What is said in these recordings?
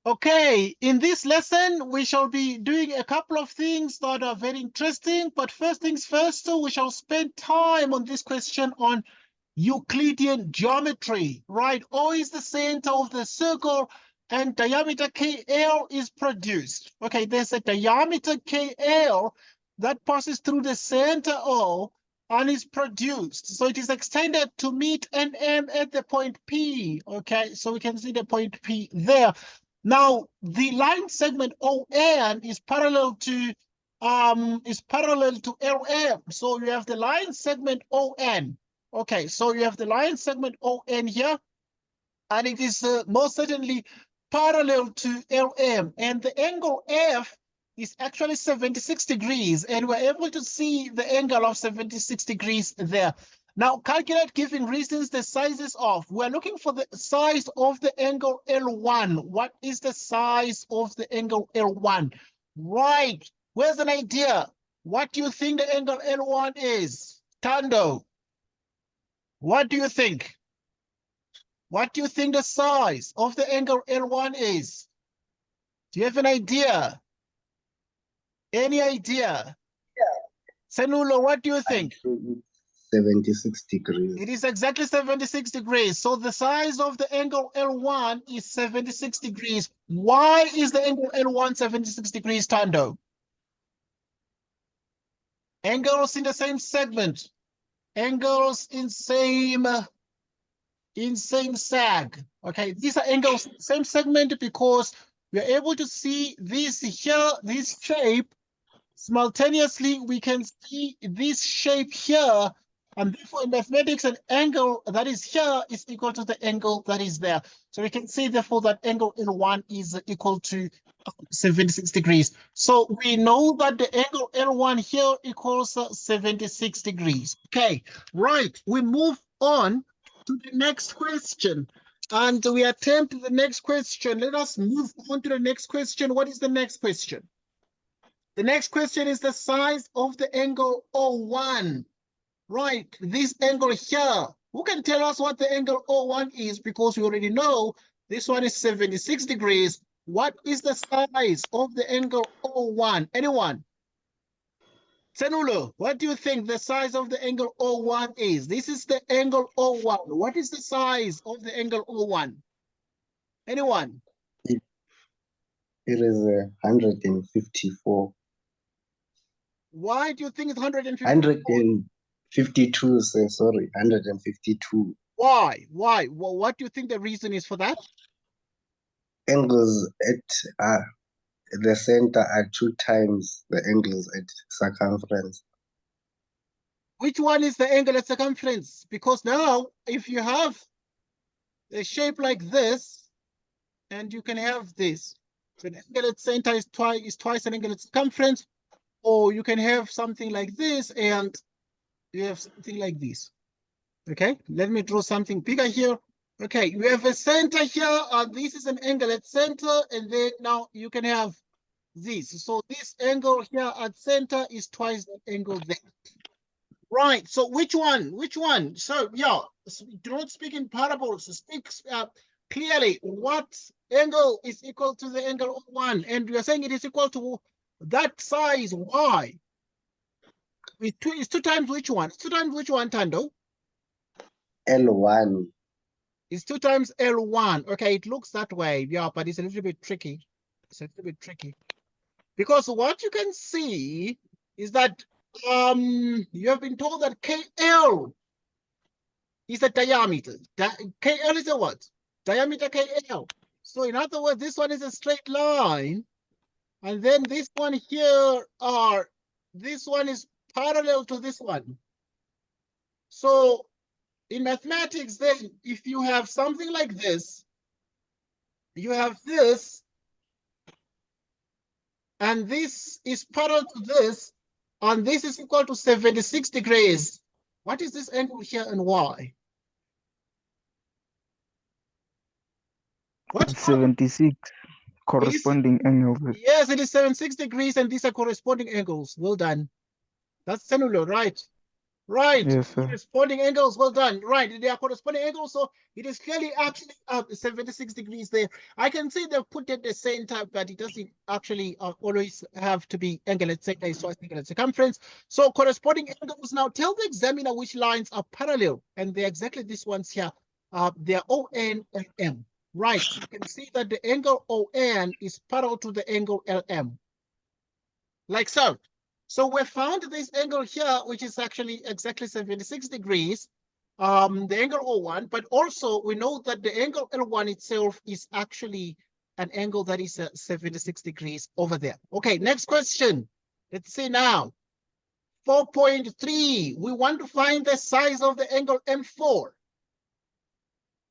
Okay, in this lesson, we shall be doing a couple of things that are very interesting. But first things first, we shall spend time on this question on Euclidean geometry, right? O is the center of the circle and diameter KL is produced. Okay, there's a diameter KL that passes through the center O and is produced. So it is extended to meet NM at the point P. Okay, so we can see the point P there. Now, the line segment ON is parallel to LM. So you have the line segment ON. Okay, so you have the line segment ON here, and it is most certainly parallel to LM. And the angle F is actually 76 degrees, and we're able to see the angle of 76 degrees there. Now, calculate giving reasons the sizes of. We're looking for the size of the angle L1. What is the size of the angle L1? Right, where's an idea? What do you think the angle L1 is? Tando, what do you think? What do you think the size of the angle L1 is? Do you have an idea? Any idea? Yeah. Senulo, what do you think? 76 degrees. It is exactly 76 degrees. So the size of the angle L1 is 76 degrees. Why is the angle L1 76 degrees, Tando? Angles in the same segment. Angles in same sag. Okay, these are angles same segment because we're able to see this here, this shape. Simultaneously, we can see this shape here, and therefore in mathematics, an angle that is here is equal to the angle that is there. So we can say therefore that angle L1 is equal to 76 degrees. So we know that the angle L1 here equals 76 degrees. Okay, right, we move on to the next question. And we attempt the next question. Let us move on to the next question. What is the next question? The next question is the size of the angle O1. Right, this angle here. Who can tell us what the angle O1 is? Because we already know this one is 76 degrees. What is the size of the angle O1? Anyone? Senulo, what do you think the size of the angle O1 is? This is the angle O1. What is the size of the angle O1? Anyone? It is 154. Why do you think it's 154? 152, sorry, 152. Why? Why? Well, what do you think the reason is for that? Angles at the center are 2 times the angles at circumference. Which one is the angle at circumference? Because now, if you have a shape like this, and you can have this, so the angle at center is twice an angle at circumference, or you can have something like this, and you have something like this. Okay, let me draw something bigger here. Okay, you have a center here, and this is an angle at center, and then now you can have this. So this angle here at center is twice the angle there. Right, so which one? Which one? So, yeah, do not speak in parables. Speak clearly. What angle is equal to the angle of 1? And we are saying it is equal to that size. Why? It's 2 times which one? It's 2 times which one, Tando? L1. It's 2 times L1. Okay, it looks that way. Yeah, but it's a little bit tricky. It's a little bit tricky. Because what you can see is that you have been told that KL is the diameter. KL is a what? Diameter KL. So in other words, this one is a straight line. And then this one here this one is parallel to this one. So in mathematics, then if you have something like this, you have this, and this is parallel to this, and this is equal to 76 degrees. What is this angle here and why? What? 76 corresponding angles. Yes, it is 76 degrees, and these are corresponding angles. Well done. That's cellular, right? Right. Yes, sir. Corresponding angles. Well done. Right. They are corresponding angles. So it is clearly actually 76 degrees there. I can see they've put it the center, but it doesn't actually always have to be angle at center. So I think at circumference. So corresponding angles. Now tell the examiner which lines are parallel. And they're exactly these ones here. They're ON and M. Right. So you can see that the angle ON is parallel to the angle LM. Like so. So we found this angle here, which is actually exactly 76 degrees, the angle O1, but also we know that the angle L1 itself is actually an angle that is 76 degrees over there. Okay, next question. Let's see now. 4.3, we want to find the size of the angle M4.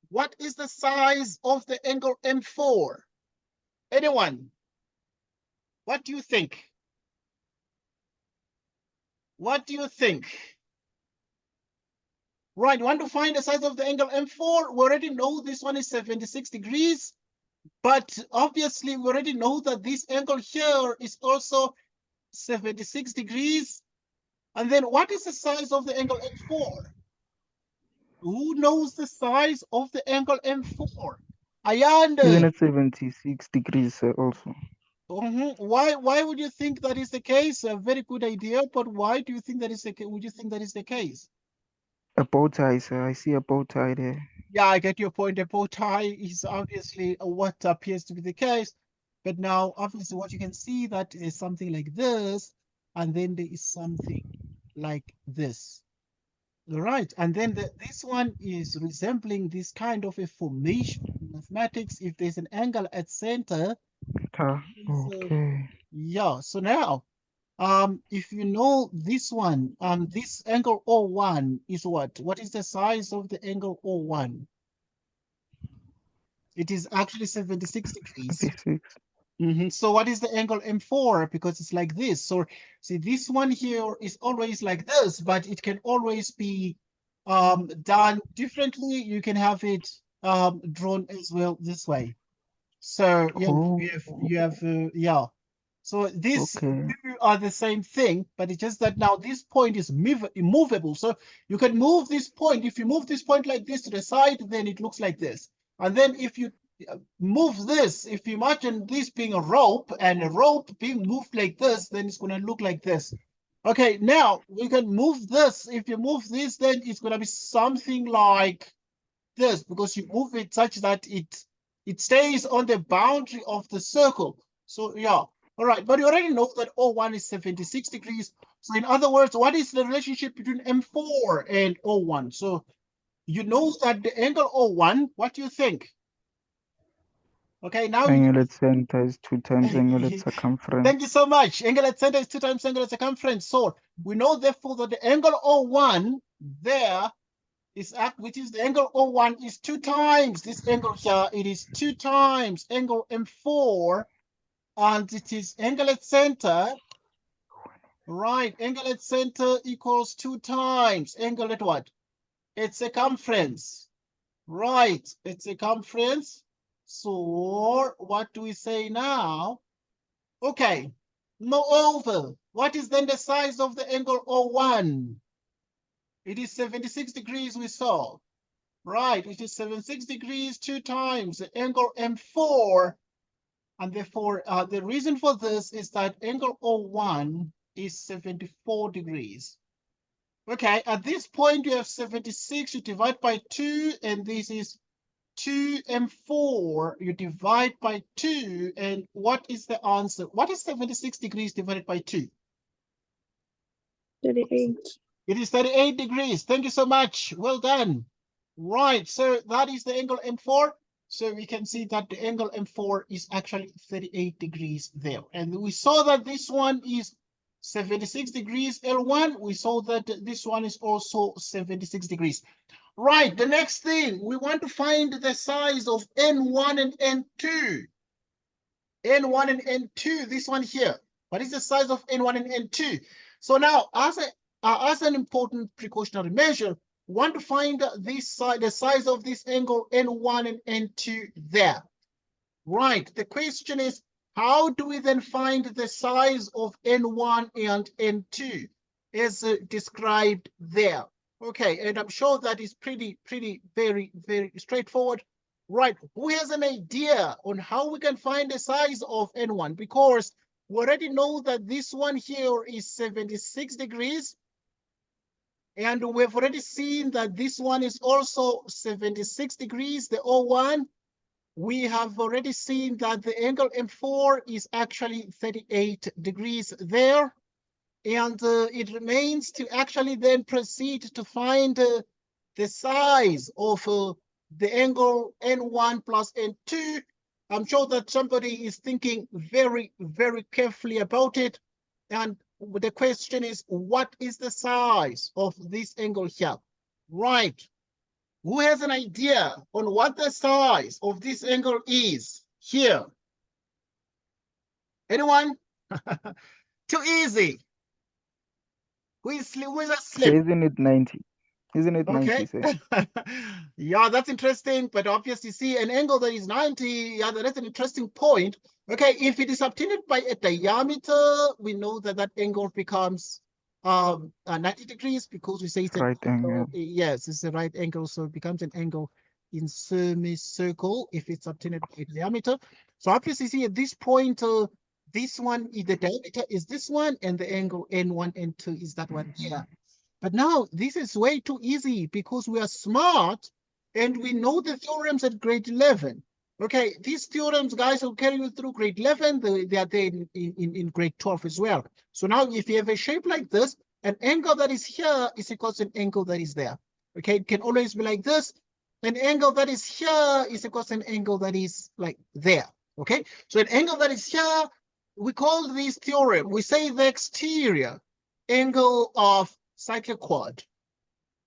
What is the size of the angle M4? Anyone? What do you think? What do you think? Right, want to find the size of the angle M4. We already know this one is 76 degrees, but obviously we already know that this angle here is also 76 degrees. And then what is the size of the angle M4? Who knows the size of the angle M4? Isn't Ayanda. it 76 degrees, sir, also? Why would you think that is the case? A very good idea, but why do you think that is the case? Would you think that is the case? A bow tie, sir. I see a bow tie there. Yeah, I get your point. A bow tie is obviously what appears to be the case. But now, obviously, what you can see that is something like this, and then there is something like this. All right, and then this one is resembling this kind of a formation in mathematics. If there's an angle at center, Okay. yeah. So now, if you know this one, this angle O1 is what? What is the size of the angle O1? It is actually 76 degrees. 76. So what is the angle M4? Because it's like this. So see, this one here is always like this, but it can always be done differently. You can have it drawn as well this way. So Oh, yeah. So these okay. two are the same thing, but it's just that now this point is immovable. So you can move this point. If you move this point like this to the side, then it looks like this. And then if you move this, if you imagine this being a rope and a rope being moved like this, then it's going to look like this. Okay, now we can move this. If you move this, then it's going to be something like this, because you move it such that it stays on the boundary of the circle. So yeah, all right, but you already know that O1 is 76 degrees. So in other words, what is the relationship between M4 and O1? So you know that the angle O1, what do you think? Okay, now Angle at center is 2 times angle at circumference. Thank you so much. Angle at center is 2 times angle at circumference. So we know therefore that the angle O1 there is at, which is the angle O1 is 2 times this angle here. It is 2 times angle M4, and it is angle at center. Right, angle at center equals 2 times angle at what? It's circumference. Right, it's circumference. So what do we say now? Okay, moreover, what is then the size of the angle O1? It is 76 degrees we saw. Right, it is 76 degrees 2 times the angle M4. And therefore, the reason for this is that angle O1 is 74 degrees. Okay, at this point, you have 76, you divide by 2, and this is 2M4. You divide by 2, and what is the answer? What is 76 degrees divided by 2? 38. It is 38 degrees. Thank you so much. Well done. Right, so that is the angle M4. So we can see that the angle M4 is actually 38 degrees there. And we saw that this one is 76 degrees L1. We saw that this one is also 76 degrees. Right, the next thing, we want to find the size of N1 and N2. N1 and N2, this one here. What is the size of N1 and N2? So now, as an important precautionary measure, we want to find this side, the size of this angle N1 and N2 there. Right, the question is, how do we then find the size of N1 and N2? as described there. Okay, and I'm sure that is very straightforward. Right, who has an idea on how we can find the size of N1? Because we already know that this one here is 76 degrees. And we've already seen that this one is also 76 degrees, the O1. We have already seen that the angle M4 is actually 38 degrees there. And it remains to actually then proceed to find the size of the angle N1 plus N2. I'm sure that somebody is thinking very carefully about it. And the question is, what is the size of this angle here? Right. Who has an idea on what the size of this angle is here? Anyone? Too easy. Who is asleep? Isn't it 90? Isn't it 90, Okay. sir? Yeah, that's interesting. But obviously, see an angle that is 90. Yeah, that's an interesting point. Okay, if it is obtained by a diameter, we know that that angle becomes 90 degrees because we say it's Right angle. yes, it's the right angle. So it becomes an angle in semicircle if it's obtained by a diameter. So obviously, see at this point, this one is the diameter is this one, and the angle N1, N2 is that one here. But now this is way too easy because we are smart and we know the theorems at grade 11. Okay, these theorems, guys, will carry you through grade 11. They are there in grade 12 as well. So now if you have a shape like this, an angle that is here is equal to an angle that is there. Okay, it can always be like this. An angle that is here is equal to an angle that is like there. Okay, so an angle that is here, we call this theorem, we say the exterior angle of cyclic quad.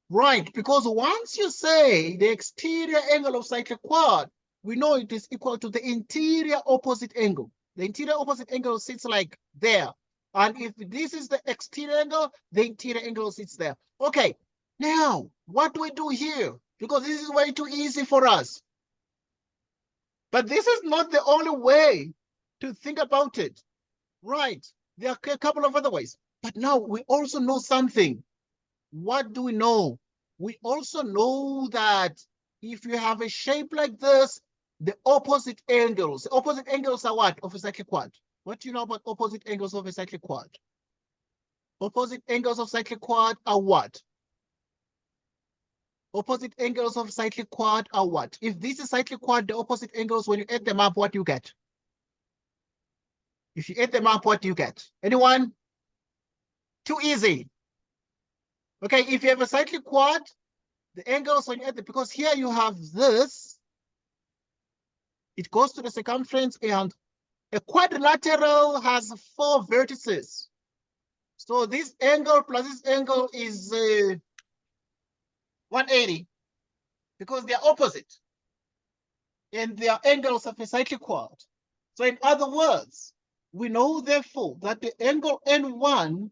Right, because once you say the exterior angle of cyclic quad, we know it is equal to the interior opposite angle. The interior opposite angle sits like there. And if this is the exterior angle, the interior angle sits there. Okay, now what do we do here? Because this is way too easy for us. But this is not the only way to think about it. Right, there are a couple of other ways. But now we also know something. What do we know? We also know that if you have a shape like this, the opposite angles are what of a cyclic quad? What do you know about opposite angles of a cyclic quad? Opposite angles of cyclic quad are what? Opposite angles of cyclic quad are what? If this is cyclic quad, the opposite angles, when you add them up, what do you get? If you add them up, what do you get? Anyone? Too easy. Okay, if you have a cyclic quad, the angles when you add it, because here you have this, it goes to the circumference, and a quadrilateral has 4 vertices. So this angle plus this angle is 180 because they are opposite and they are angles of a cyclic quad. So in other words, we know therefore that the angle N1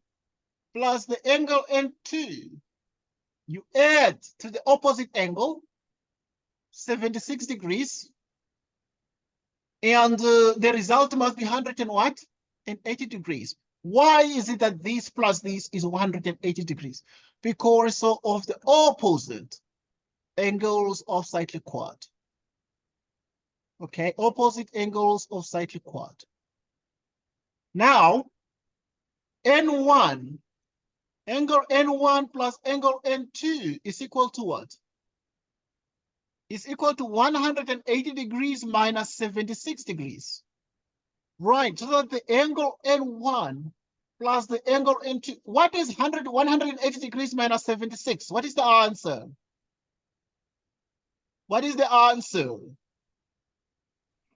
plus the angle N2, you add to the opposite angle 76 degrees, and the result must be 180 degrees. Why is it that this plus this is 180 degrees? Because of the opposite angles of cyclic quad. Okay, opposite angles of cyclic quad. Now, N1, angle N1 plus angle N2 is equal to what? Is equal to 180 degrees minus 76 degrees. Right, so that the angle N1 plus the angle N2, what is 180 degrees minus 76? What is the answer? What is the answer?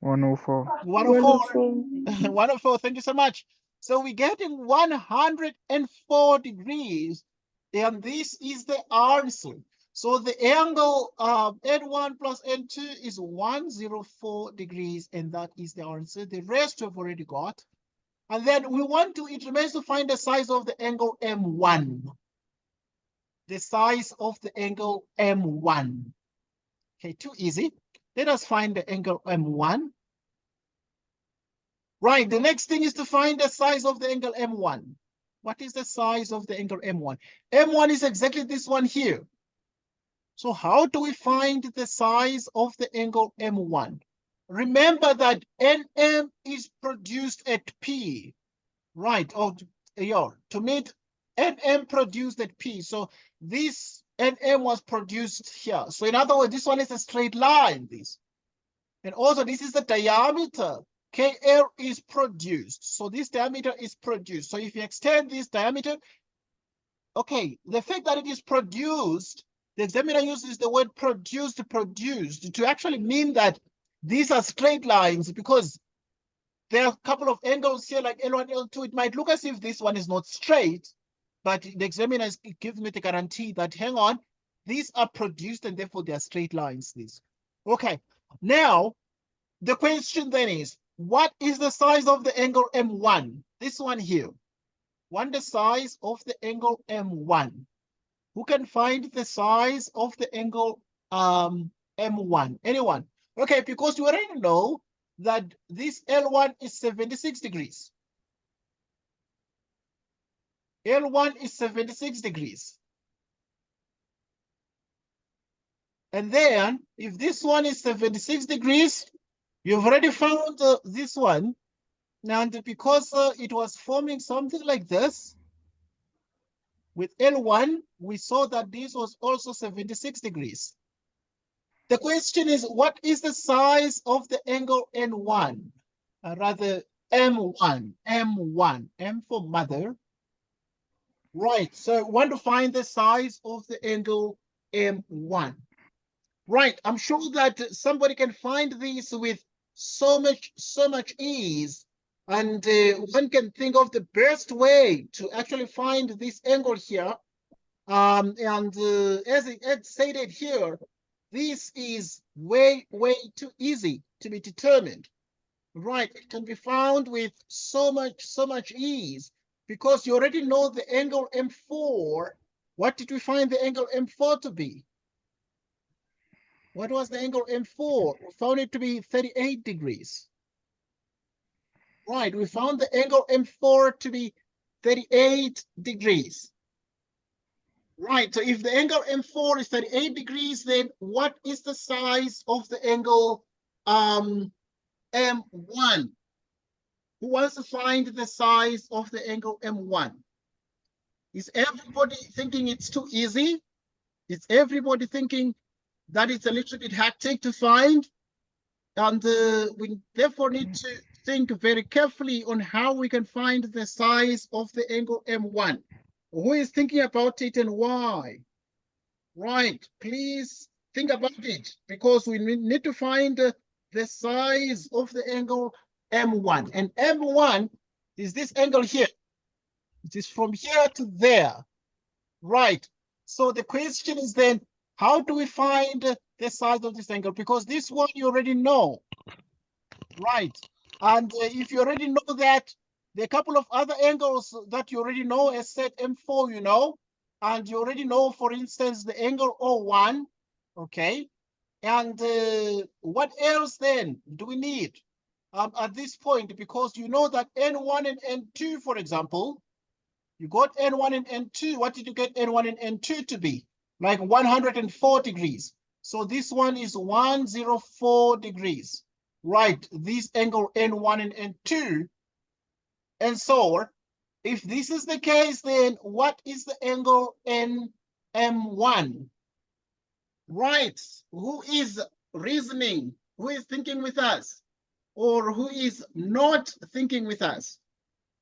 104. 104. 104, thank you so much. So we're getting 104 degrees, and this is the answer. So the angle N1 plus N2 is 104 degrees, and that is the answer. The rest we've already got. And then we want to, it remains to find the size of the angle M1. The size of the angle M1. Okay, too easy. Let us find the angle M1. Right, the next thing is to find the size of the angle M1. What is the size of the angle M1? M1 is exactly this one here. So how do we find the size of the angle M1? Remember that NM is produced at P, right? Or yeah, to meet NM produced at P. So this NM was produced here. So in other words, this one is a straight line, this. And also this is the diameter. KL is produced. So this diameter is produced. So if you extend this diameter, okay, the fact that it is produced, the examiner uses the word produced to actually mean that these are straight lines, because there are a couple of angles here like L1, L2. It might look as if this one is not straight, but the examiner gives me the guarantee that, hang on, these are produced and therefore they are straight lines, these. Okay, now the question then is, what is the size of the angle M1? This one here. The size of the angle M1. Who can find the size of the angle M1? Anyone? Okay, because you already know that this L1 is 76 degrees. L1 is 76 degrees. And then, if this one is 76 degrees, you've already found this one. And because it was forming something like this, with L1, we saw that this was also 76 degrees. The question is, what is the size of the angle N1? Rather, M1, M for mother. Right, so I want to find the size of the angle M1. Right, I'm sure that somebody can find this with so much ease. And one can think of the best way to actually find this angle here. As it stated here, this is way too easy to be determined. Right, it can be found with so much ease, because you already know the angle M4. What did we find the angle M4 to be? What was the angle M4? We found it to be 38 degrees. Right, we found the angle M4 to be 38 degrees. Right, so if the angle M4 is 38 degrees, then what is the size of the angle M1? Who wants to find the size of the angle M1? Is everybody thinking it's too easy? Is everybody thinking that it's a little bit hectic to find? And we therefore need to think very carefully on how we can find the size of the angle M1. Who is thinking about it and why? Right, please think about it, because we need to find the size of the angle M1. And M1 is this angle here. It is from here to there. Right. So the question is then, how do we find the size of this angle? Because this one you already know. Right. And if you already know that, there are a couple of other angles that you already know, as said M4, you know, and you already know, for instance, the angle O1, okay? And what else then do we need at this point? Because you know that N1 and N2, for example, you got N1 and N2. What did you get N1 and N2 to be? Like 104 degrees. So this one is 104 degrees. Right, this angle N1 and N2. And so, if this is the case, then what is the angle NM1? Right, who is reasoning? Who is thinking with us? Or who is not thinking with us?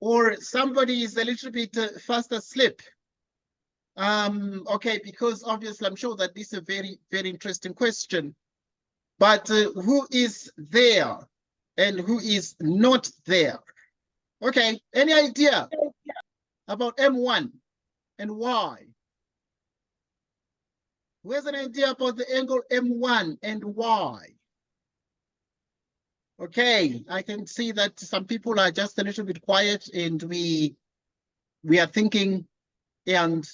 Or somebody is a little bit fast asleep? Okay, because obviously I'm sure that this is a very interesting question. But who is there and who is not there? Okay, any idea about M1 and why? Who has an idea about the angle M1 and why? Okay, I can see that some people are just a little bit quiet, and we are thinking, and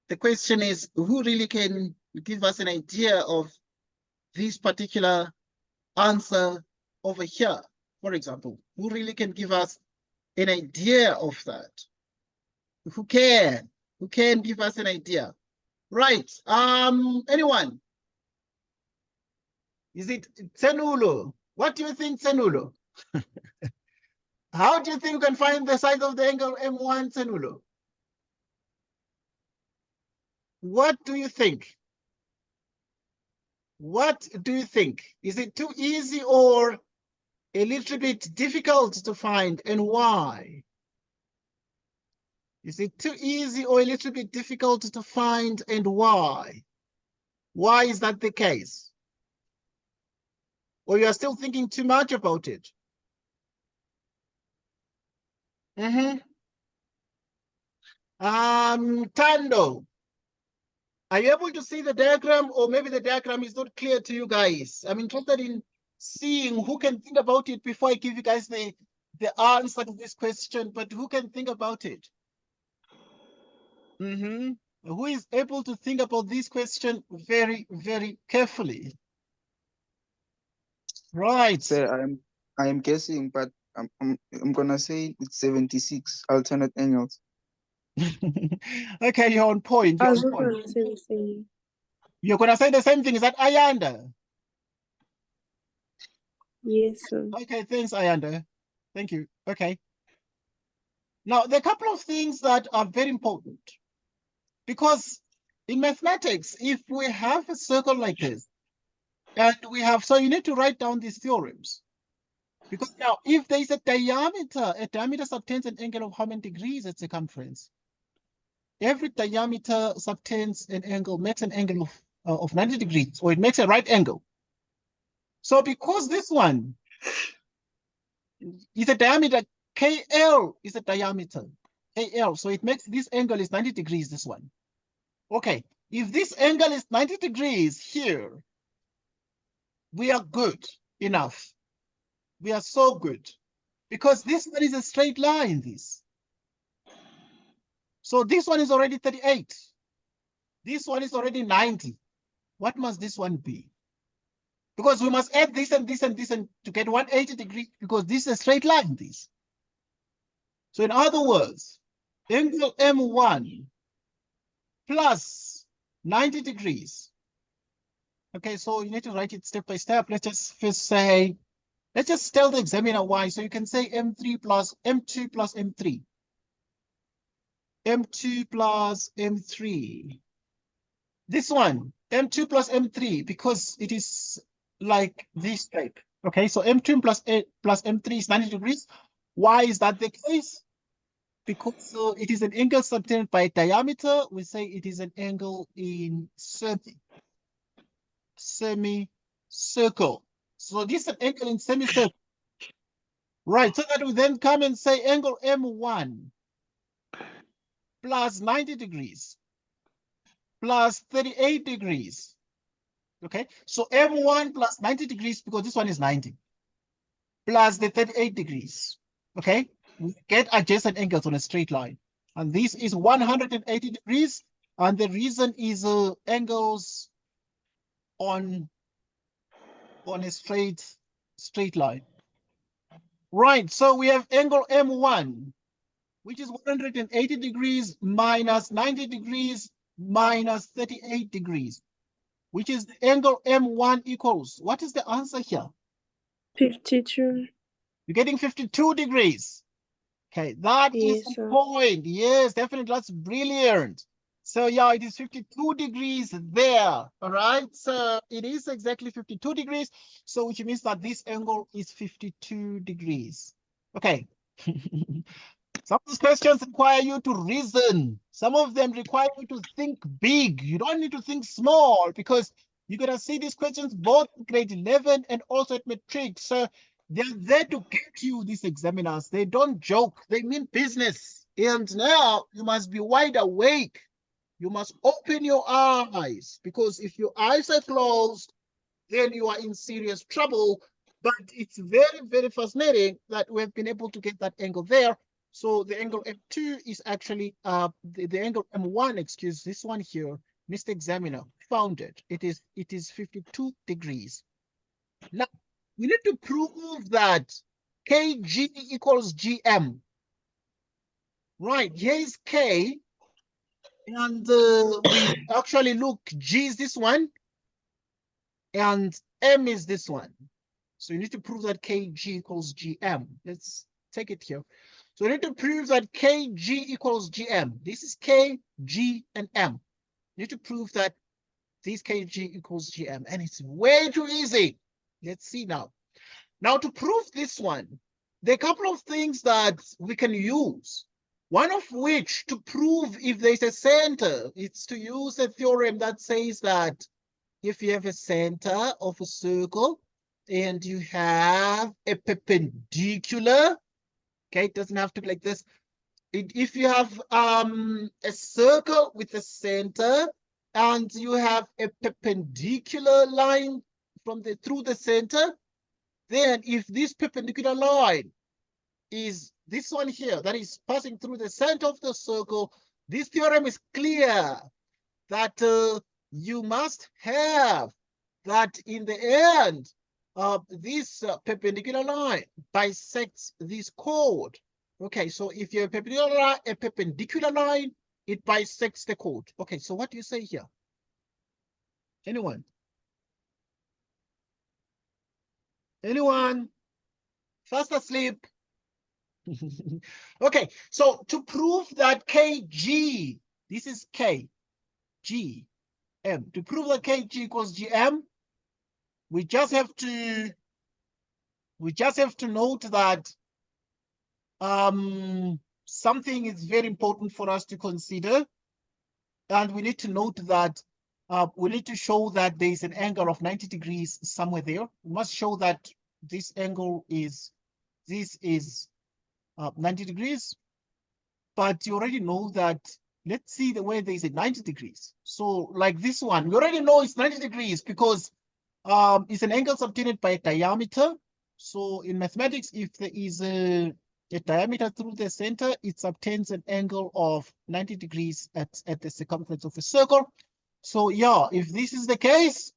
the question is, who really can give us an idea of this particular answer over here, for example? Who really can give us an idea of that? Who can? Who can give us an idea? Right. Anyone? Is it Tsenulo? What do you think, Tsenulo? How do you think we can find the side of the angle M1, Tsenulo? What do you think? What do you think? Is it too easy or a little bit difficult to find, and why? Is it too easy or a little bit difficult to find, and why? Why is that the case? Or you are still thinking too much about it? Tando, are you able to see the diagram, or maybe the diagram is not clear to you guys? I'm interested in seeing who can think about it before I give you guys the answer to this question, but who can think about it? Who is able to think about this question very, very carefully? Right. Sir, I am guessing, but I'm gonna say it's 76 alternate angles. Okay, you're on point. I You're was on just point. going to say the same. You're gonna say the same thing. Is that Ayanda? Yes, sir. Okay, thanks, Ayanda. Thank you. Okay. Now, there are a couple of things that are very important, because in mathematics, if we have a circle like this, and we have, so you need to write down these theorems. Because now, if there is a diameter subtends an angle of how many degrees at circumference? Every diameter subtends an angle, makes an angle of 90 degrees, or it makes a right angle. So because this one is a diameter, KL is a diameter, KL, so it makes this angle is 90 degrees, this one. Okay, if this angle is 90 degrees here, we are good enough. We are so good, because this one is a straight line, this. So this one is already 38. This one is already 90. What must this one be? Because we must add this and this and this and to get 180 degrees, because this is a straight line, this. So in other words, angle M1 plus 90 degrees. Okay, so you need to write it step by step. Let's just first say, let's just tell the examiner why. So you can say M2 plus M3. M2 plus M3. This one, M2 plus M3, because it is like this type. Okay, so M2 plus M3 is 90 degrees. Why is that the case? Because it is an angle subtended by diameter. We say it is an angle in semicircle. So this is an angle in semicircle. Right, so that we then come and say angle M1 plus 90 degrees plus 38 degrees. Okay, so M1 plus 90 degrees, because this one is 90, plus the 38 degrees. Okay, we get adjacent angles on a straight line. And this is 180 degrees. And the reason is angles on a straight line. Right, so we have angle M1, which is 180 degrees minus 90 degrees minus 38 degrees, which is the angle M1 equals. What is the answer here? 52. You're getting 52 degrees. Okay, that is Yes, the sir. point. Yes, definitely. That's brilliant. So yeah, it is 52 degrees there. All right. So it is exactly 52 degrees. So which means that this angle is 52 degrees. Okay. Some of these questions require you to reason. Some of them require you to think big. You don't need to think small, because you're going to see these questions both in grade 11 and also at matric. So they're there to get you, these examiners. They don't joke. They mean business. And now you must be wide awake. You must open your eyes, because if your eyes are closed, then you are in serious trouble. But it's very, very fascinating that we've been able to get that angle there. So the angle M2 is actually the angle M1, excuse this one here, Mr. Examiner found it. It is 52 degrees. Now we need to prove that KG equals GM. Right, here is K. And we actually look, G is this one. And M is this one. So you need to prove that KG equals GM. Let's take it here. So we need to prove that KG equals GM. This is K, G, and M. You need to prove that this KG equals GM. And it's way too easy. Let's see now. Now to prove this one, there are a couple of things that we can use. One of which, to prove if there's a center, it's to use a theorem that says that if you have a center of a circle and you have a perpendicular, okay, it doesn't have to be like this. If you have a circle with a center and you have a perpendicular line from through the center, then if this perpendicular line is this one here that is passing through the center of the circle, this theorem is clear that you must have that in the end, this perpendicular line bisects this chord. Okay, so if you have a perpendicular line, it bisects the chord. Okay, so what do you say here? Anyone? Anyone? Fast asleep? Okay, so to prove that KG, this is K, G, M. To prove that KG equals GM, we just have to note that something is very important for us to consider, and we need to note that we need to show that there is an angle of 90 degrees somewhere there. We must show that this angle is 90 degrees, but you already know that. Let's see the way there is a 90 degrees. So like this one, we already know it's 90 degrees because it's an angle subtended by a diameter. So in mathematics, if there is a diameter through the center, it subtends an angle of 90 degrees at the circumference of a circle. So yeah, if this is the case,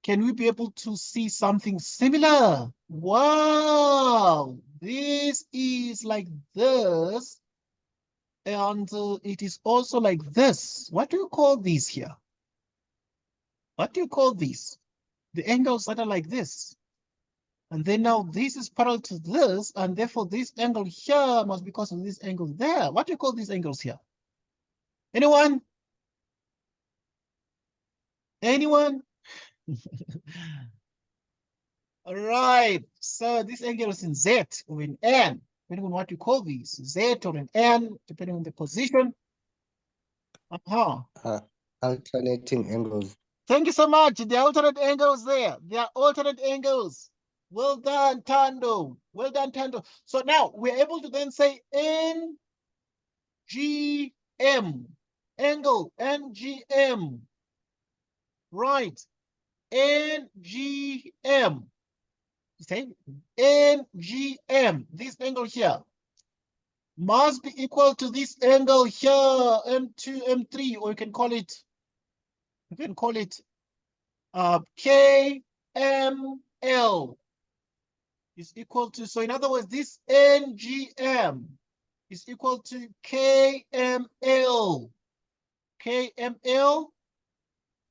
can we be able to see something similar? Wow, this is like this. And it is also like this. What do you call these here? What do you call these? The angles that are like this. And then now this is parallel to this, and therefore this angle here must be because of this angle there. What do you call these angles here? Anyone? Anyone? All right. So this angle is in Z or in N, depending on what you call these, Z or in N, depending on the position. Alternating angles. Thank you so much. There are alternate angles there. There are alternate angles. Well done, Tando. Well done, Tando. So now we're able to then say NGM. Angle, NGM. Right. NGM. Say NGM. This angle here must be equal to this angle here, M2, M3, or you can call it KML is equal to, so in other words, this NGM is equal to KML. KML,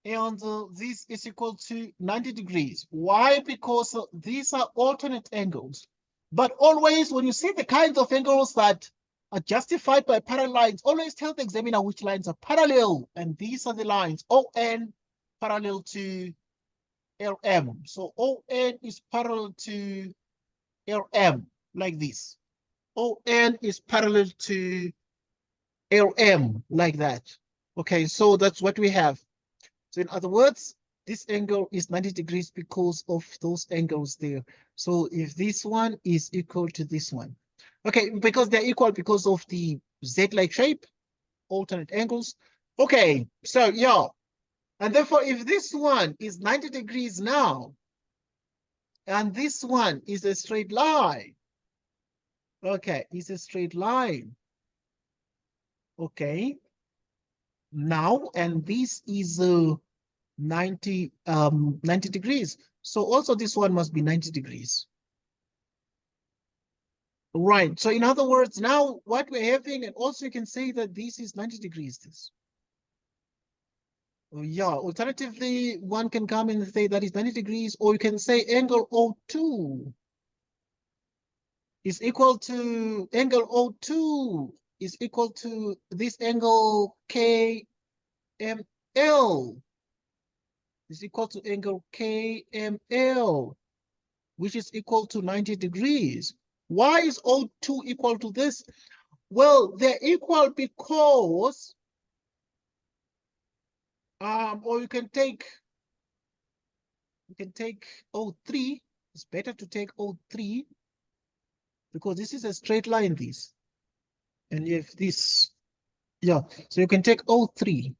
and this is equal to 90 degrees. Why? Because these are alternate angles. But always, when you see the kinds of angles that are justified by parallel lines, always tell the examiner which lines are parallel. And these are the lines ON parallel to LM. So ON is parallel to LM, like this. ON is parallel to LM, like that. Okay, so that's what we have. So in other words, this angle is 90 degrees because of those angles there. So if this one is equal to this one. Okay, because they're equal because of the Z-like shape, alternate angles. Okay, so yeah. And therefore, if this one is 90 degrees now, and this one is a straight line. Okay, it's a straight line. Okay. Now, and this is 90 degrees. So also this one must be 90 degrees. Right. So in other words, now what we're having, and also you can say that this is 90 degrees. This. Oh, yeah. Alternatively, one can come and say that is 90 degrees, or you can say angle O2 is equal to angle O2 is equal to this angle KML is equal to angle KML, which is equal to 90 degrees. Why is O2 equal to this? Well, they're equal because, or you can take O3. It's better to take O3 because this is a straight line, this. And you have this, yeah. So you can take O3.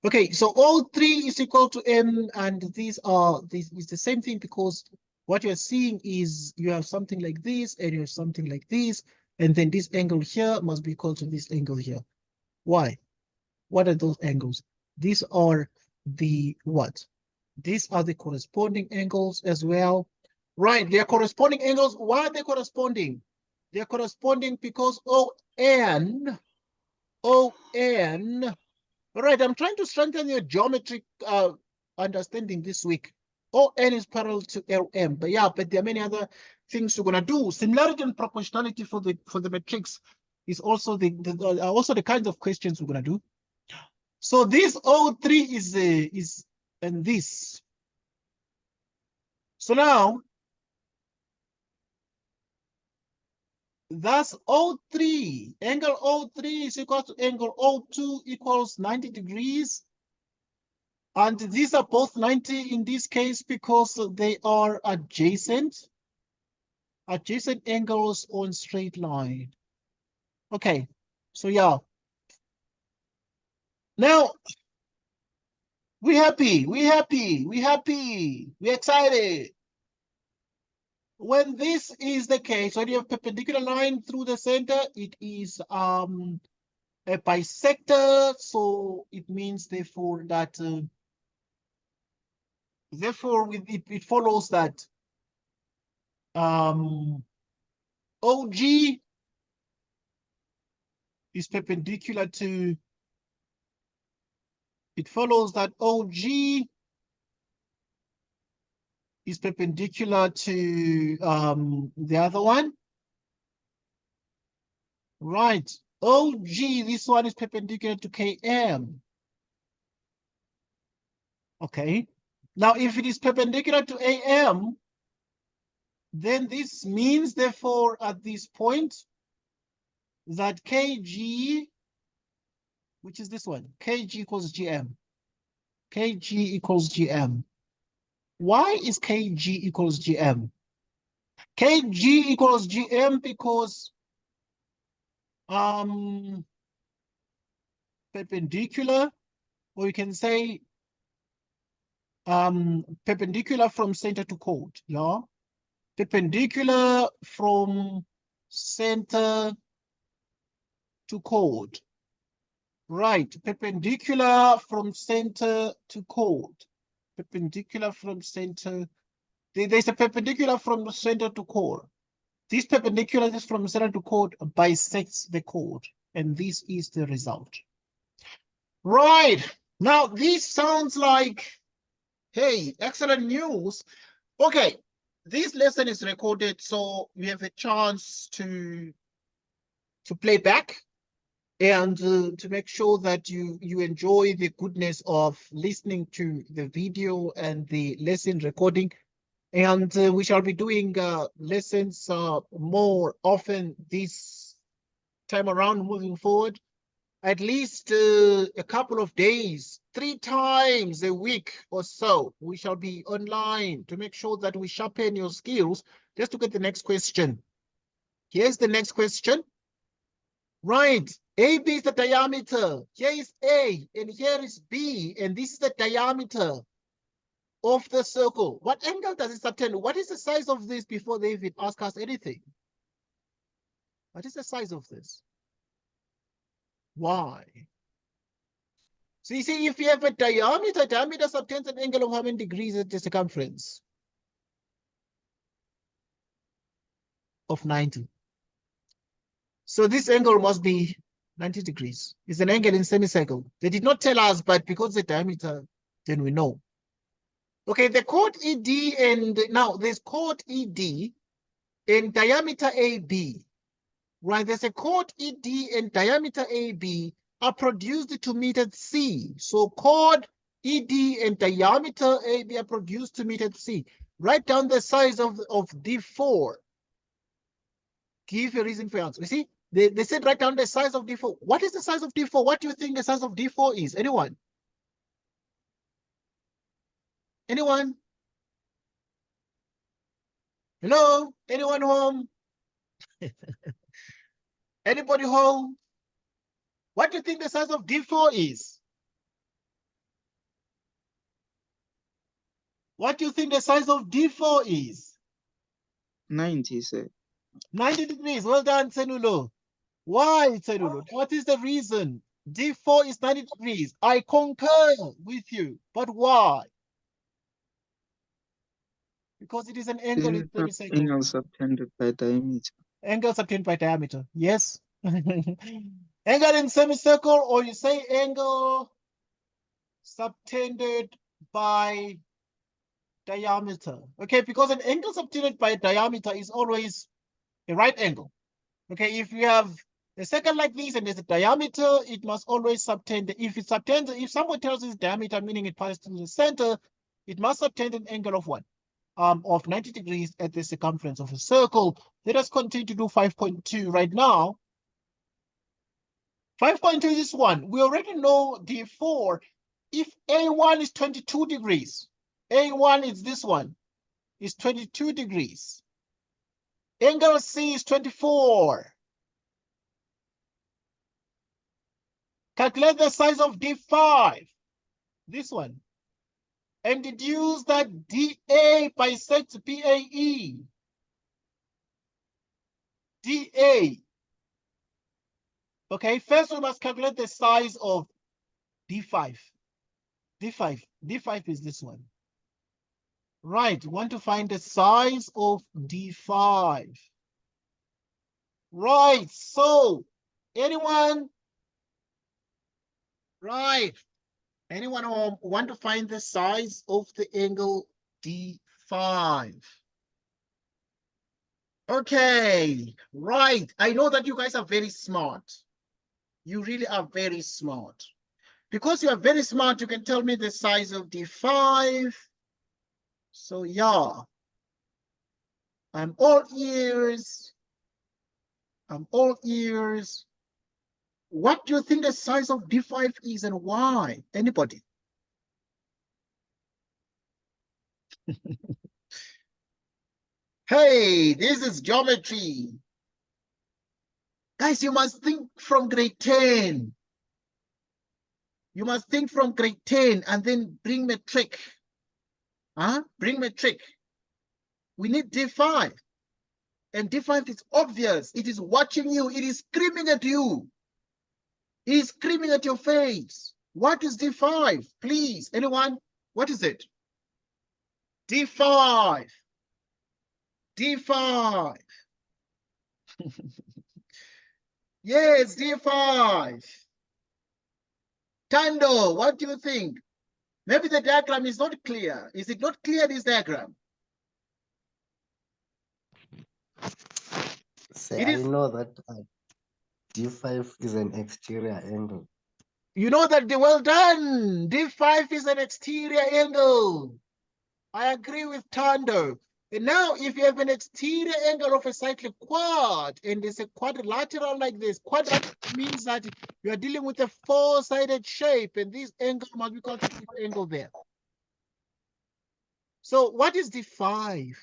Okay, so O3 is equal to M, and this is the same thing because what you're seeing is you have something like this, and you have something like this, and then this angle here must be equal to this angle here. Why? What are those angles? These are the what? These are the corresponding angles as well. Right, they are corresponding angles. Why are they corresponding? They are corresponding because ON. All right, I'm trying to strengthen your geometric understanding this week. ON is parallel to LM, but yeah, but there are many other things we're gonna do. Similarity and proportionality for the matrix is also the kinds of questions we're gonna do. So this O3 is and this. So now that's O3. Angle O3 is equal to angle O2 equals 90 degrees. And these are both 90 in this case because they are adjacent angles on straight line. Okay, so yeah. Now, we're excited. When this is the case, when you have perpendicular line through the center, it is a bisector, so it means therefore that it follows that OG is perpendicular to, it follows that OG is perpendicular to the other one. Right. OG, this one is perpendicular to KM. Okay. Now, if it is perpendicular to AM, then this means, therefore, at this point, that KG, which is this one, KG equals GM. KG equals GM. Why is KG equals GM? KG equals GM because perpendicular, or you can say perpendicular from center to chord, yeah? Perpendicular from center to chord. Right, perpendicular from center to chord. Perpendicular from center. There's a perpendicular from center to chord. This perpendicular is from center to chord bisects the chord, and this is the result. Right, now this sounds like, hey, excellent news. Okay, this lesson is recorded, so you have a chance to play back and to make sure that you enjoy the goodness of listening to the video and the lesson recording. And we shall be doing lessons more often this time around moving forward. At least a couple of days, 3 times a week or so, we shall be online to make sure that we sharpen your skills. Let's look at the next question. Here's the next question. Right, AB is the diameter. Here is A, and here is B, and this is the diameter of the circle. What angle does it subtend? What is the size of this before they even ask us anything? What is the size of this? Why? So you see, if you have a diameter subtends an angle of how many degrees at the circumference? Of 90. So this angle must be 90 degrees. It's an angle in semicircle. They did not tell us, but because the diameter, then we know. Okay, the chord ED, and now there's chord ED and diameter AB. Right, there's a chord ED and diameter AB are produced to meet at C. So chord ED and diameter AB are produced to meet at C. Write down the size of D4. Give a reason for your answer. You see, they said write down the size of D4. What is the size of D4? What do you think the size of D4 is? Anyone? Anyone? Hello? Anyone home? Anybody home? What do you think the size of D4 is? What do you think the size of D4 is? 90, sir. 90 degrees. Well done, Tsenulo. Why, Tsenulo? What is the reason? D4 is 90 degrees. I concur with you. But why? Because it is an angle in semicircle. Angle subtended by diameter. Angle subtended by diameter. Yes. Angle in semicircle, or you say angle subtended by diameter. Okay, because an angle subtended by diameter is always a right angle. Okay, if you have a circle like this and there's a diameter, it must always subtend. If it subtends, if someone tells us diameter, meaning it passes through the center, it must subtend an angle of what? Of 90 degrees at the circumference of a circle. Let us continue to do 5.2 right now. 5.2 is this one. We already know D4. If A1 is 22 degrees, A1 is this one, is 22 degrees. Angle C is 24. Calculate the size of D5, this one, and deduce that DA bisects BAE. DA. Okay, first we must calculate the size of D5. D5 is this one. Right, we want to find the size of D5. Right, so anyone? Right. Anyone want to find the size of the angle D5? Okay, right. I know that you guys are very smart. You really are very smart. Because you are very smart, you can tell me the size of D5. So yeah, I'm all ears. I'm all ears. What do you think the size of D5 is and why? Anybody? Hey, this is geometry. Guys, you must think from grade 10. You must think from grade 10 and then bring metric. Huh? Bring metric. We need D5. And D5 is obvious. It is watching you. It is screaming at you. It is screaming at your face. What is D5? Please, anyone? What is it? D5. D5. Yes, D5. Tando, what do you think? Maybe the diagram is not clear. Is it not clear, this diagram? Say, It I is. know that D5 is an exterior angle. You know that, well done. D5 is an exterior angle. I agree with Tando. And now, if you have an exterior angle of a cyclic quad and it's a quadrilateral like this, quadrilateral means that you are dealing with a four-sided shape, and this angle must be called an angle there. So what is D5?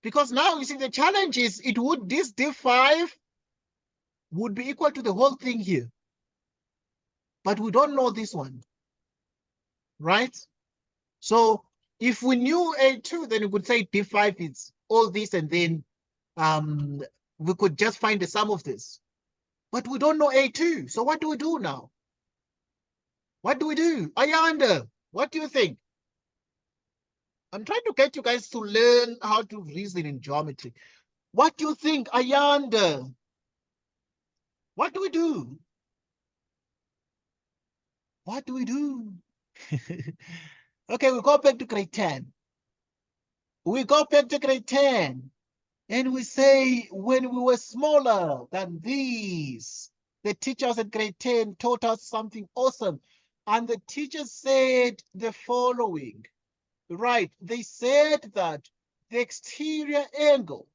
Because now you see the challenge is this D5 would be equal to the whole thing here. But we don't know this one, right? So if we knew A2, then we could say D5 is all this, and then we could just find the sum of this. But we don't know A2. So what do we do now? What do we do? Ayanda, what do you think? I'm trying to get you guys to learn how to reason in geometry. What do you think, Ayanda? What do we do? What do we do? Okay, we go back to grade 10. We go back to grade 10. And we say, when we were smaller than these, the teachers at grade 10 taught us something awesome. And the teachers said the following, right? They said that the exterior angle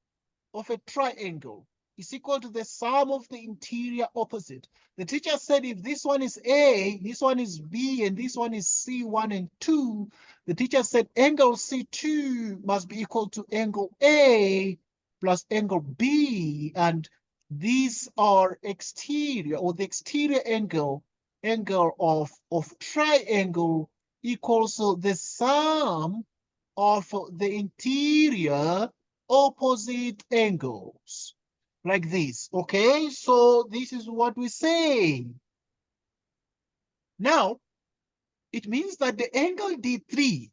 of a triangle is equal to the sum of the interior opposite. The teacher said if this one is A, this one is B, and this one is C1 and 2, the teacher said angle C2 must be equal to angle A plus angle B, and these are exterior, or the exterior angle of triangle equals the sum of the interior opposite angles, like this. Okay, so this is what we say. Now, it means that the angle D3,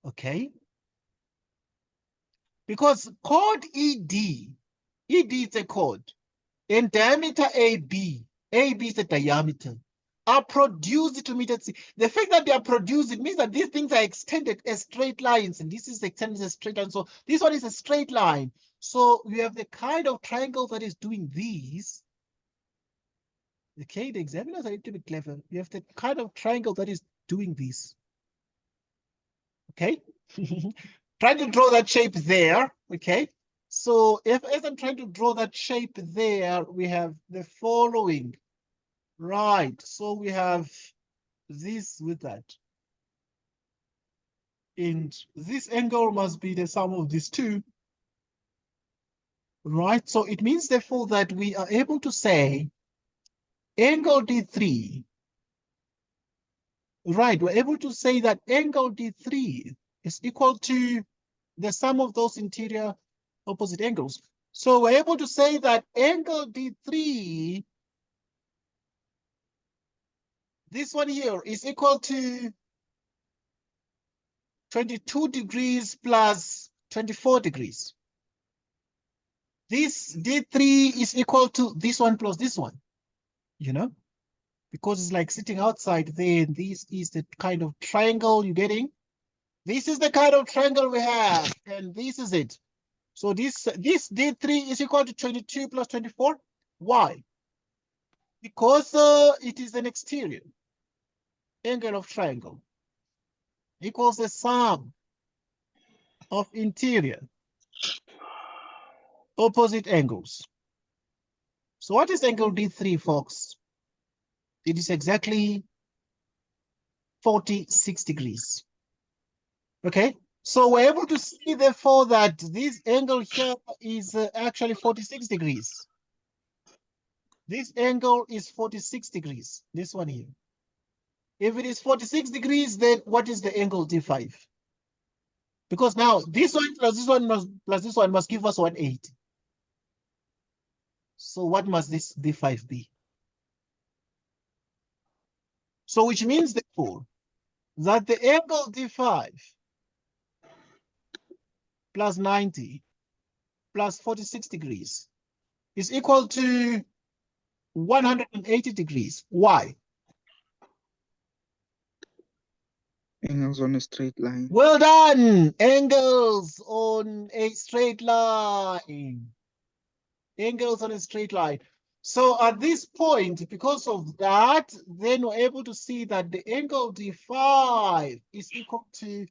okay, because chord ED is a chord, and diameter AB is the diameter, are produced to meet at C. The fact that they are produced, it means that these things are extended as straight lines, and this is extended as a straight line. So this one is a straight line. So we have the kind of triangle that is doing these. Okay, the examiners are a little bit clever. You have the kind of triangle that is doing this. Okay, trying to draw that shape there. Okay, so as I'm trying to draw that shape there, we have the following. Right, so we have this with that. And this angle must be the sum of these two. Right, so it means therefore that we are able to say angle D3. Right, we're able to say that angle D3 is equal to the sum of those interior opposite angles. So we're able to say that angle D3, this one here, is equal to 22 degrees plus 24 degrees. This D3 is equal to this one plus this one, you know, because it's like sitting outside there. And this is the kind of triangle you're getting. This is the kind of triangle we have, and this is it. So this D3 is equal to 22 plus 24. Why? Because it is an exterior angle of triangle equals the sum of interior opposite angles. So what is angle D3, folks? It is exactly 46 degrees. Okay, so we're able to see therefore that this angle here is actually 46 degrees. This angle is 46 degrees, this one here. If it is 46 degrees, then what is the angle D5? Because now this one plus this one must give us 180. So what must this D5 be? So which means therefore that the angle D5 plus 90 plus 46 degrees is equal to 180 degrees. Why? Angles on a straight line. Well done. Angles on a straight line. Angles on a straight line. So at this point, because of that, then we're able to see that the angle D5 is equal to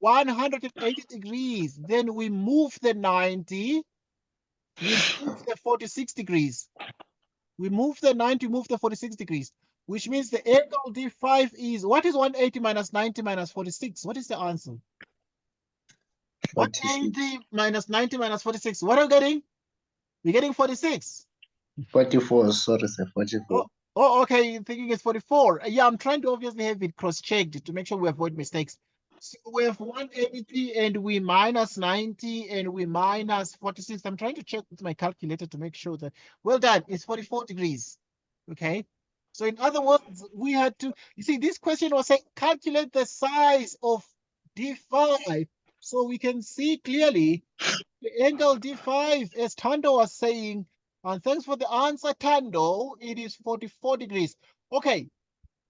180 degrees. Then we move the 90, we move the 46 degrees. We move the 90, move the 46 degrees, which means the angle D5 is, what is 180 minus 90 minus 46? What is the answer? 180 minus 90 minus 46. What are we getting? We're getting 46. 44, sorry, sir, 44. Oh, okay, you're thinking it's 44. Yeah, I'm trying to obviously have it cross-checked to make sure we avoid mistakes. So we have 180 and we minus 90 and we minus 46. I'm trying to check with my calculator to make sure that, well done, it's 44 degrees. Okay, So in other words, we had to, you see, this question was saying, calculate the size of D5. So we can see clearly the angle D5, as Tando was saying, and thanks for the answer, Tando, it is 44 degrees. Okay,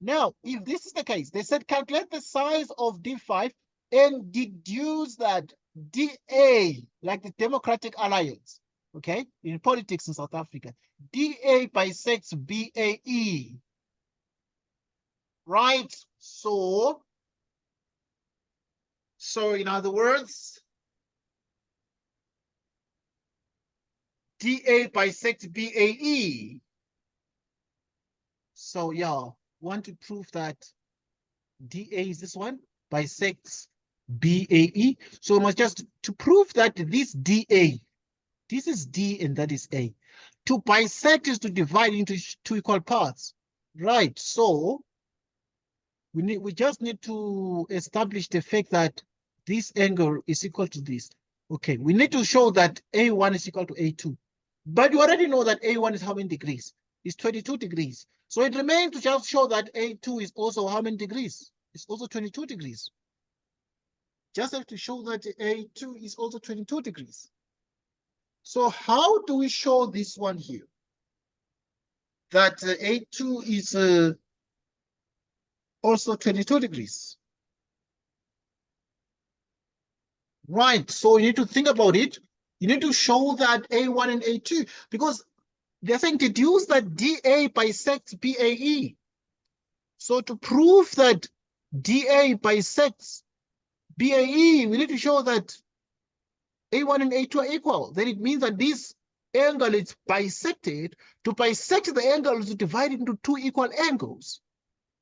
now, if this is the case, they said calculate the size of D5 and deduce that DA, like the Democratic Alliance, okay, in politics in South Africa, DA bisects BAE, right? So in other words, DA bisects BAE. So yeah, want to prove that DA is this one, bisects BAE. So we must just, to prove that this DA, this is D and that is A. To bisect is to divide into two equal parts, right? So we just need to establish the fact that this angle is equal to this. Okay, we need to show that A1 is equal to A2. But you already know that A1 is how many degrees? It's 22 degrees. So it remains to just show that A2 is also how many degrees? It's also 22 degrees. Just have to show that A2 is also 22 degrees. So how do we show this one here? That A2 is also 22 degrees. Right, so you need to think about it. You need to show that A1 and A2, because they're saying deduce that DA bisects BAE. So to prove that DA bisects BAE, we need to show that A1 and A2 are equal. Then it means that this angle is bisected. To bisect the angle is to divide it into two equal angles.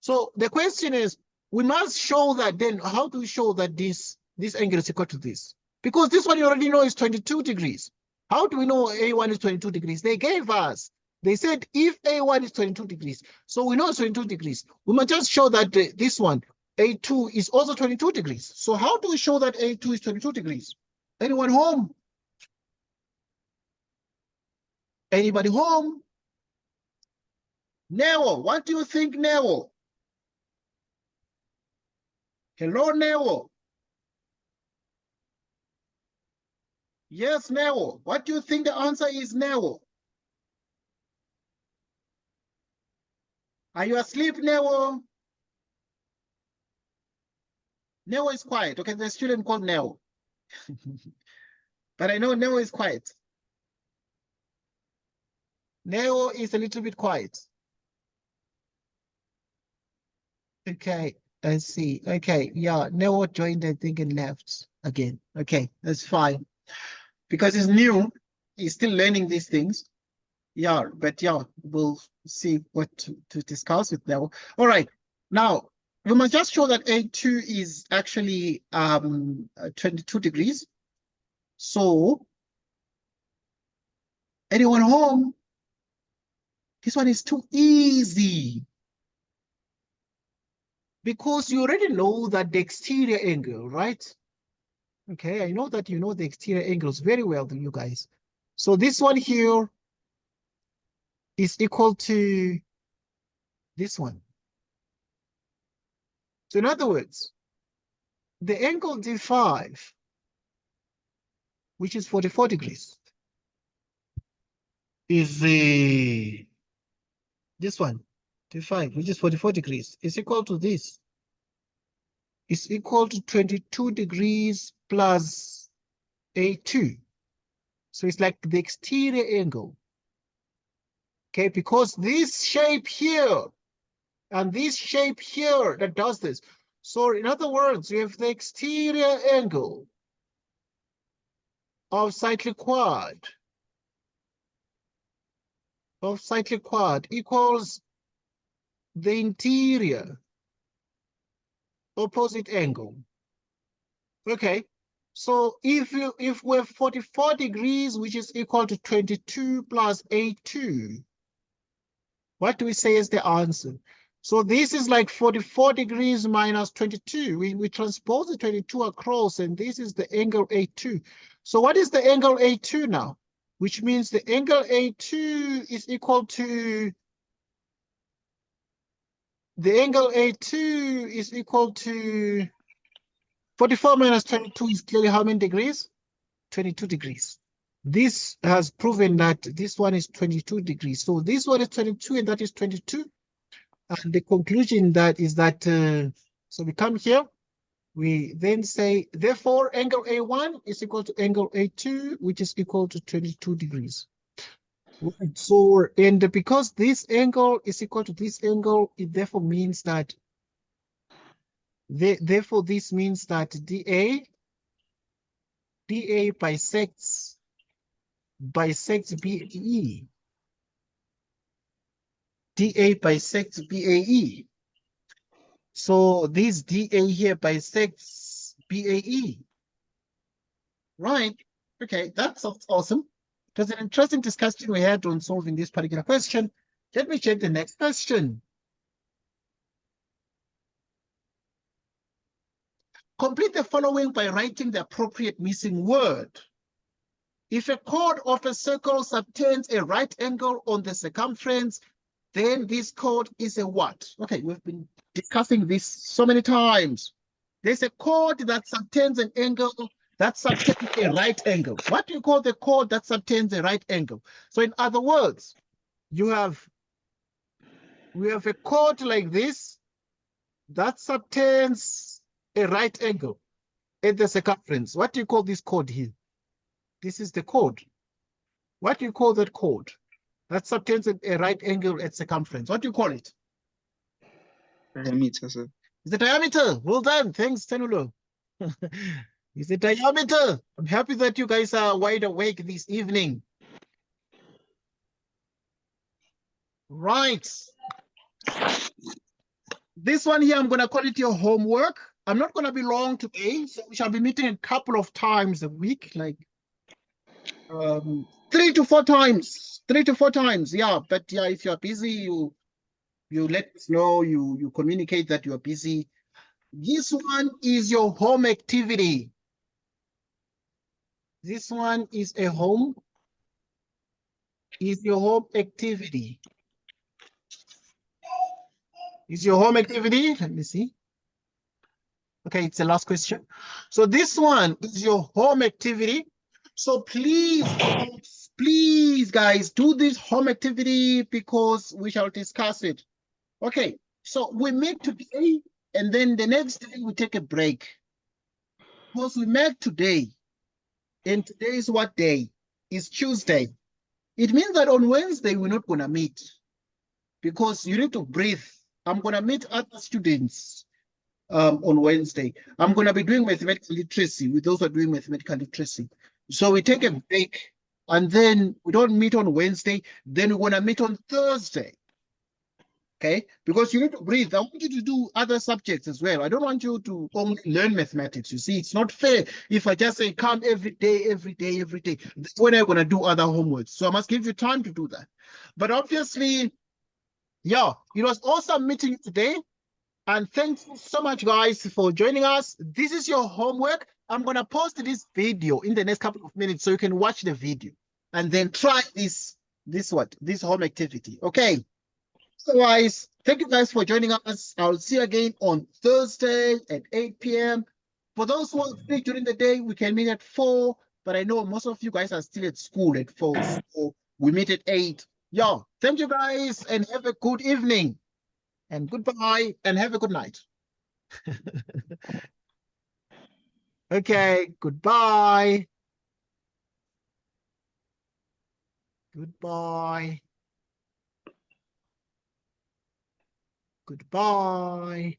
So the question is, we must show that. Then how do we show that this angle is equal to this? Because this one you already know is 22 degrees. How do we know A1 is 22 degrees? They gave us, they said if A1 is 22 degrees, so we know it's 22 degrees. We must just show that this one, A2, is also 22 degrees. So how do we show that A2 is 22 degrees? Anyone home? Anybody home? Neo, what do you think, Neo? Hello, Neo. Yes, Neo. What do you think the answer is, Neo? Are you asleep, Neo? Neo is quiet. Okay, there's a student called Neo. But I know Neo is quiet. Neo is a little bit quiet. Okay, let's see. Okay, yeah, Neo joined, I think, and left again. Okay, that's fine. Because he's new, he's still learning these things. Yeah, but yeah, we'll see what to discuss with Neo. All right, now we must just show that A2 is actually 22 degrees. So, anyone home? This one is too easy. Because you already know that the exterior angle, right? Okay, I know that you know the exterior angles very well, you guys. So this one here is equal to this one. So in other words, the angle D5, which is 44 degrees, is this one, D5, which is 44 degrees, is equal to this. It's equal to 22 degrees plus A2. So it's like the exterior angle. Okay, because this shape here and this shape here that does this. So in other words, we have the exterior angle of cyclic quad equals the interior opposite angle. Okay, so if we have 44 degrees, which is equal to 22 plus A2, what do we say is the answer? So this is like 44 degrees minus 22. We transpose the 22 across, and this is the angle A2. So what is the angle A2 now? Which means the angle A2 is equal to the angle A2 is equal to 44 minus 22 is clearly how many degrees? 22 degrees. This has proven that this one is 22 degrees. So this one is 22 and that is 22. And the conclusion that is that, so we come here, we then say, therefore, angle A1 is equal to angle A2, which is equal to 22 degrees. Right. So, and because this angle is equal to this angle, it therefore means that, therefore this means that DA bisects BAE. DA bisects BAE. So this DA here bisects BAE. Right. Okay, that's awesome. It was an interesting discussion we had on solving this particular question. Let me check the next question. Complete the following by writing the appropriate missing word. If a chord of a circle subtends a right angle on the circumference, then this chord is a what? Okay, we've been discussing this so many times. There's a chord that subtends an angle that subtends a right angle. What do you call the chord that subtends a right angle? So in other words, we have a chord like this that subtends a right angle at the circumference. What do you call this chord here? This is the chord. What do you call that chord that subtends a right angle at circumference? What do you call it? Diameter, sir. It's the diameter. Well done. Thanks, Tenulo. It's the diameter. I'm happy that you guys are wide awake this evening. Right. This one here, I'm going to call it your homework. I'm not going to be long today, so we shall be meeting a couple of times a week, like 3 to 4 times. 3 to 4 times, yeah. But yeah, if you're busy, you let us know, you communicate that you're busy. This one is your home activity. This one is your home activity. Is your home activity? Let me see. Okay, it's the last question. So this one is your home activity. So please, please, guys, do this home activity because we shall discuss it. Okay, so we meet today, and then the next day we take a break. Because we met today, and today is what day? It's Tuesday. It means that on Wednesday we're not going to meet because you need to breathe. I'm going to meet other students on Wednesday. I'm going to be doing mathematical literacy with those who are doing mathematical literacy. So we take a break, and then we don't meet on Wednesday. Then we're going to meet on Thursday. Okay, because you need to breathe. I want you to do other subjects as well. I don't want you to only learn mathematics. You see, it's not fair if I just say come every day. That's when I'm going to do other homework. So I must give you time to do that. But obviously, yeah, it was awesome meeting you today. And thanks so much, guys, for joining us. This is your homework. I'm going to post this video in the next couple of minutes so you can watch the video and then try this home activity. Okay. Otherwise, thank you guys for joining us. I'll see you again on Thursday at 8 p.m. For those who are free during the day, we can meet at 4, but I know most of you guys are still at school at 4, so we meet at 8. Yeah, thank you guys and have a good evening. And goodbye and have a good night. Okay, goodbye. Goodbye. Goodbye.